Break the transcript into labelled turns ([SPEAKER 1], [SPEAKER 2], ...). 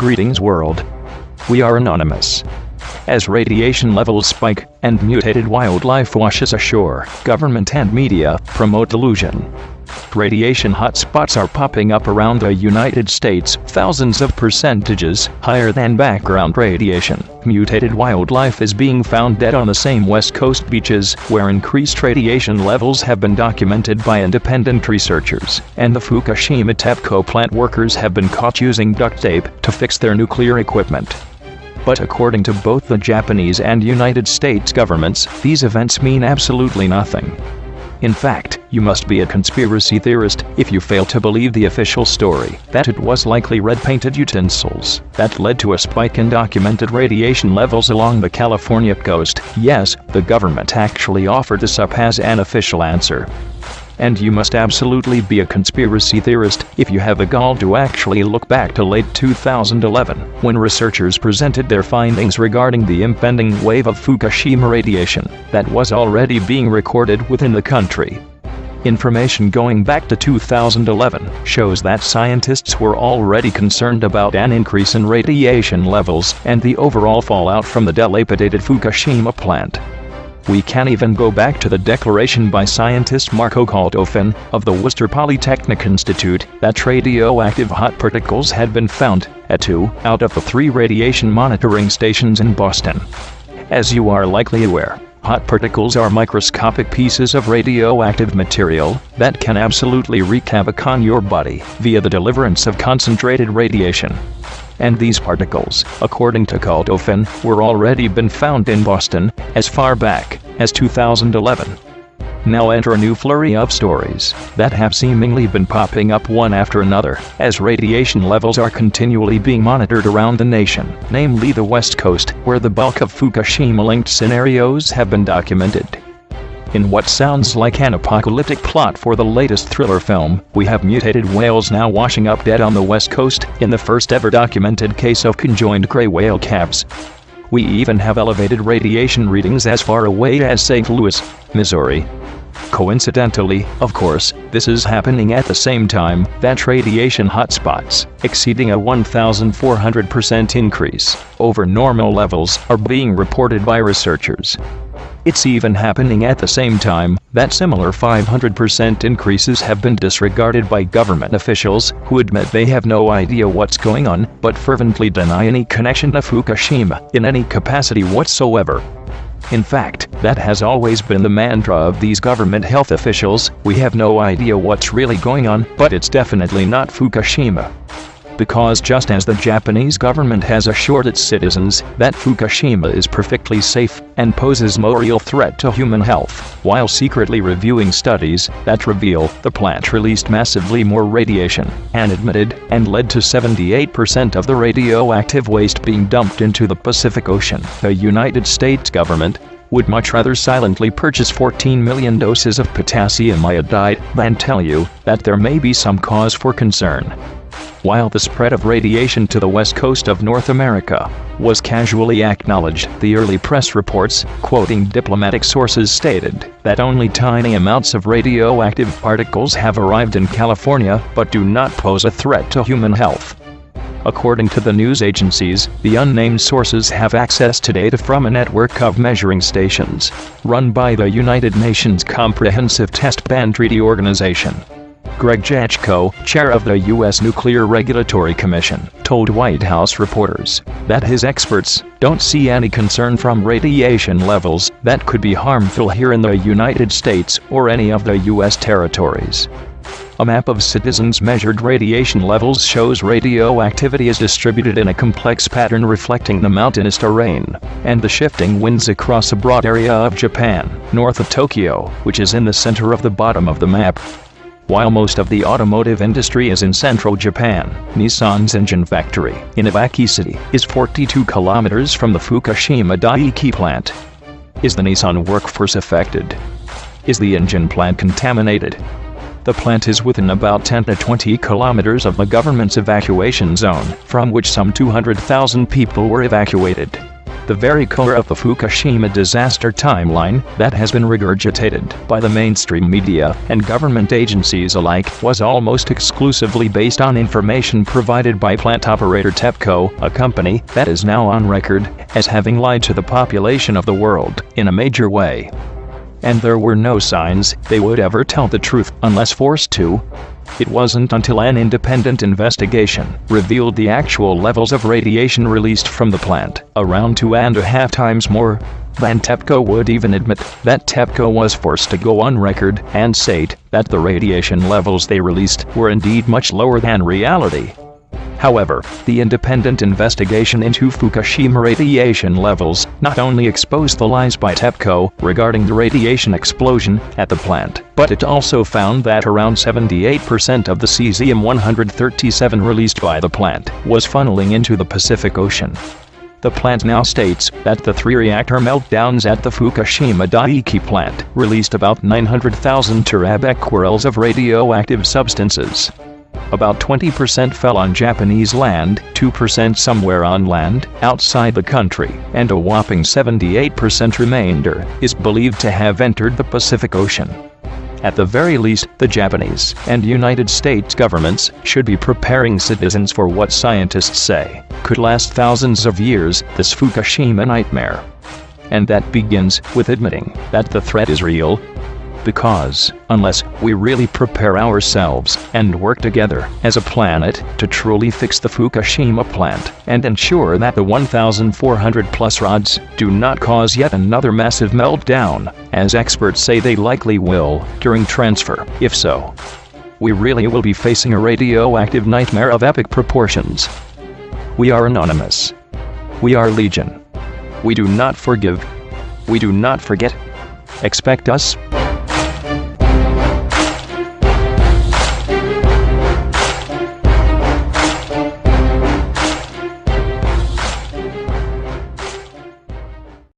[SPEAKER 1] Greetings world. We are anonymous. As radiation levels spike and mutated wildlife washes ashore, government and media promote delusion. Radiation hotspots are popping up around the United States, thousands of percentages higher than background radiation. Mutated wildlife is being found dead on the same West Coast beaches, where increased radiation levels have been documented by independent researchers, and the Fukushima TEPCO plant workers have been caught using duct tape to fix their nuclear equipment. But according to both the Japanese and United States governments, these events mean absolutely nothing. In fact, you must be a conspiracy theorist if you fail to believe the official story that it was likely red-painted utensils that led to a spike in documented radiation levels along the California coast. Yes, the government actually offered this up as an official answer. And you must absolutely be a conspiracy theorist if you have the gall to actually look back to late 2011, when researchers presented their findings regarding the impending wave of Fukushima radiation that was already being recorded within the country. Information going back to 2011 shows that scientists were already concerned about an increase in radiation levels and the overall fallout from the dilapidated Fukushima plant. We can even go back to the declaration by scientist Marco Kaltofen of the Worcester Polytechnic Institute that radioactive hot particles had been found at 2 out of the 3 radiation monitoring stations in Boston. As you are likely aware, hot particles are microscopic pieces of radioactive material that can absolutely wreak havoc on your body via the deliverance of concentrated radiation. And these particles, according to Kaltofen, were already been found in Boston as far back as 2011. Now enter a new flurry of stories that have seemingly been popping up one after another as radiation levels are continually being monitored around the nation, namely the West Coast, where the bulk of Fukushima-linked scenarios have been documented. In what sounds like an apocalyptic plot for the latest thriller film, we have mutated whales now washing up dead on the West Coast in the first ever documented case of conjoined gray whale calves. We even have elevated radiation readings as far away as St. Louis, Missouri. Coincidentally, of course, this is happening at the same time that radiation hotspots, exceeding a 1,400% increase over normal levels, are being reported by researchers. It's even happening at the same time that similar 500% increases have been disregarded by government officials who admit they have no idea what's going on but fervently deny any connection to Fukushima in any capacity whatsoever. In fact, that has always been the mantra of these government health officials: we have no idea what's really going on, but it's definitely not Fukushima. Because just as the Japanese government has assured its citizens that Fukushima is perfectly safe and poses no real threat to human health, while secretly reviewing studies that reveal the plant released massively more radiation and admitted and led to 78% of the radioactive waste being dumped into the Pacific Ocean, the United States government would much rather silently purchase 14 million doses of potassium iodide than tell you that there may be some cause for concern. While the spread of radiation to the west coast of North America was casually acknowledged, the early press reports, quoting diplomatic sources, stated that only tiny amounts of radioactive particles have arrived in California but do not pose a threat to human health. According to the news agencies, the unnamed sources have access to data from a network of measuring stations run by the United Nations Comprehensive Test Ban Treaty Organization. Greg Jachko, chair of the U.S. Nuclear Regulatory Commission, told White House reporters that his experts don't see any concern from radiation levels that could be harmful here in the United States or any of the U.S. territories. A map of citizens' measured radiation levels shows radioactivity is distributed in a complex pattern reflecting the mountainous terrain and the shifting winds across a broad area of Japan, north of Tokyo, which is in the center of the bottom of the map. While most of the automotive industry is in central Japan, Nissan's engine factory in Iwaki City is 42 kilometers from the Fukushima Daiichi plant. Is the Nissan workforce affected? Is the engine plant contaminated? The plant is within about 10 to 20 kilometers of the government's evacuation zone, from which some 200,000 people were evacuated. The very core of the Fukushima disaster timeline that has been regurgitated by the mainstream media and government agencies alike was almost exclusively based on information provided by plant operator TEPCO, a company that is now on record as having lied to the population of the world in a major way. And there were no signs they would ever tell the truth unless forced to. It wasn't until an independent investigation revealed the actual levels of radiation released from the plant, around 2.5 times more than TEPCO would even admit, that TEPCO was forced to go on record and state that the radiation levels they released were indeed much lower than reality. However, the independent investigation into Fukushima radiation levels not only exposed the lies by TEPCO regarding the radiation explosion at the plant, but it also found that around 78% of the cesium-137 released by the plant was funneling into the Pacific Ocean. The plant now states that the 3 reactor meltdowns at the Fukushima Daiichi plant released about 900,000 terabecquerels of radioactive substances. About 20% fell on Japanese land, 2% somewhere on land outside the country, and a whopping 78% remainder is believed to have entered the Pacific Ocean. At the very least, the Japanese and United States governments should be preparing citizens for what scientists say could last thousands of years, this Fukushima nightmare. And that begins with admitting that the threat is real. Because, unless we really prepare ourselves and work together as a planet to truly fix the Fukushima plant and ensure that the 1,400 plus rods do not cause yet another massive meltdown, as experts say they likely will during transfer, if so, we really will be facing a radioactive nightmare of epic proportions. We are anonymous. We are legion. We do not forgive. We do not forget. Expect us.